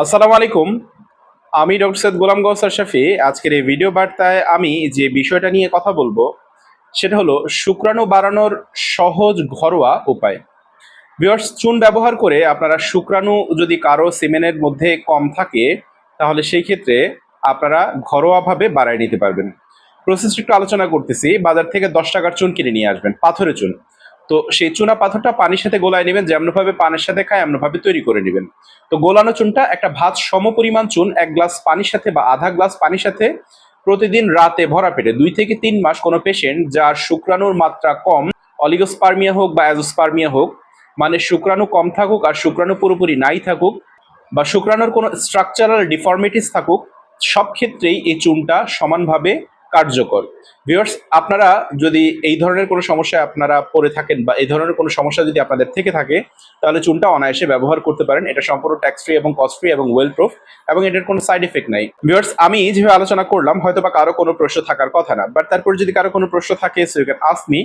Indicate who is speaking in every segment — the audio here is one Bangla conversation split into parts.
Speaker 1: আসসালামু আলাইকুম। আমি ডক্টর সৈয়দ গোলাম গৌসার শাফি। আজকের এই ভিডিও বার্তায় আমি যে বিষয়টা নিয়ে কথা বলবো সেটা হলো শুক্রাণু বাড়ানোর সহজ ঘরোয়া উপায়। ভিউয়ার্স, চুন ব্যবহার করে আপনারা শুক্রাণু যদি কারো সিমেনের মধ্যে কম থাকে তাহলে সেই ক্ষেত্রে আপনারা ঘরোয়াভাবে বাড়ায় নিতে পারবেন। প্রসেসটা একটু আলোচনা করতেছি। বাজার থেকে 10 টাকার চুন কিনে নিয়ে আসবেন, পাথরের চুন। তো সেই চুনা পাথরটা পানির সাথে গোলায় নেবেন, যেমনভাবে পানির সাথে খায় এমনভাবে তৈরি করে নেবেন। তো গোলানো চুনটা একটা ভাত সম পরিমাণ চুন 1 গ্লাস পানির সাথে বা আধা গ্লাস পানির সাথে প্রতিদিন রাতে ভরা পেটে 2 থেকে 3 মাস কোনো পেশেন্ট যার শুক্রাণুর মাত্রা কম, অলিগোস্পার্মিয়া হোক বা অ্যাজোস্পার্মিয়া হোক, মানে শুক্রাণু কম থাকুক আর শুক্রাণু পুরোপুরি নাই থাকুক, বা শুক্রাণুর কোনো স্ট্রাকচারাল ডিফর্মিটিস থাকুক, সব ক্ষেত্রেই এই চুনটা সমানভাবে কার্যকর। ভিউয়ার্স, আপনারা যদি এই ধরনের কোনো সমস্যায় আপনারা পড়ে থাকেন বা এই ধরনের কোনো সমস্যা যদি আপনাদের থেকে থাকে তাহলে চুনটা অনায়াসে ব্যবহার করতে পারেন। এটা সম্পূর্ণ ট্যাক্স ফ্রি এবং কস্ট ফ্রি এবং ওয়েল প্রুফ, এবং এটার কোনো সাইড এফেক্ট নাই। ভিউয়ার্স, আমি যেভাবে আলোচনা করলাম হয়তো বা কারো কোনো প্রশ্ন থাকার কথা না, বাট তারপর যদি কারো কোনো প্রশ্ন থাকে so you can ask me.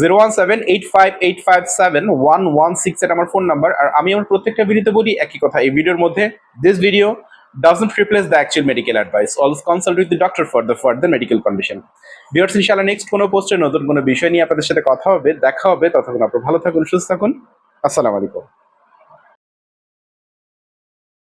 Speaker 1: 01785857116 এটা আমার ফোন নাম্বার। আর আমি আমার প্রত্যেকটা ভিডিওতে বলি একই কথা এই ভিডিওর মধ্যে, this video doesn't replace the actual medical advice. Always consult with the doctor for the further medical condition. Viewers, ইনশাআল্লাহ নেক্সট কোনো পোস্টে নতুন কোনো বিষয় নিয়ে আপনাদের সাথে কথা হবে, দেখা হবে। ততক্ষণ আপনারা ভালো থাকুন, সুস্থ থাকুন। আসসালামু আলাইকুম।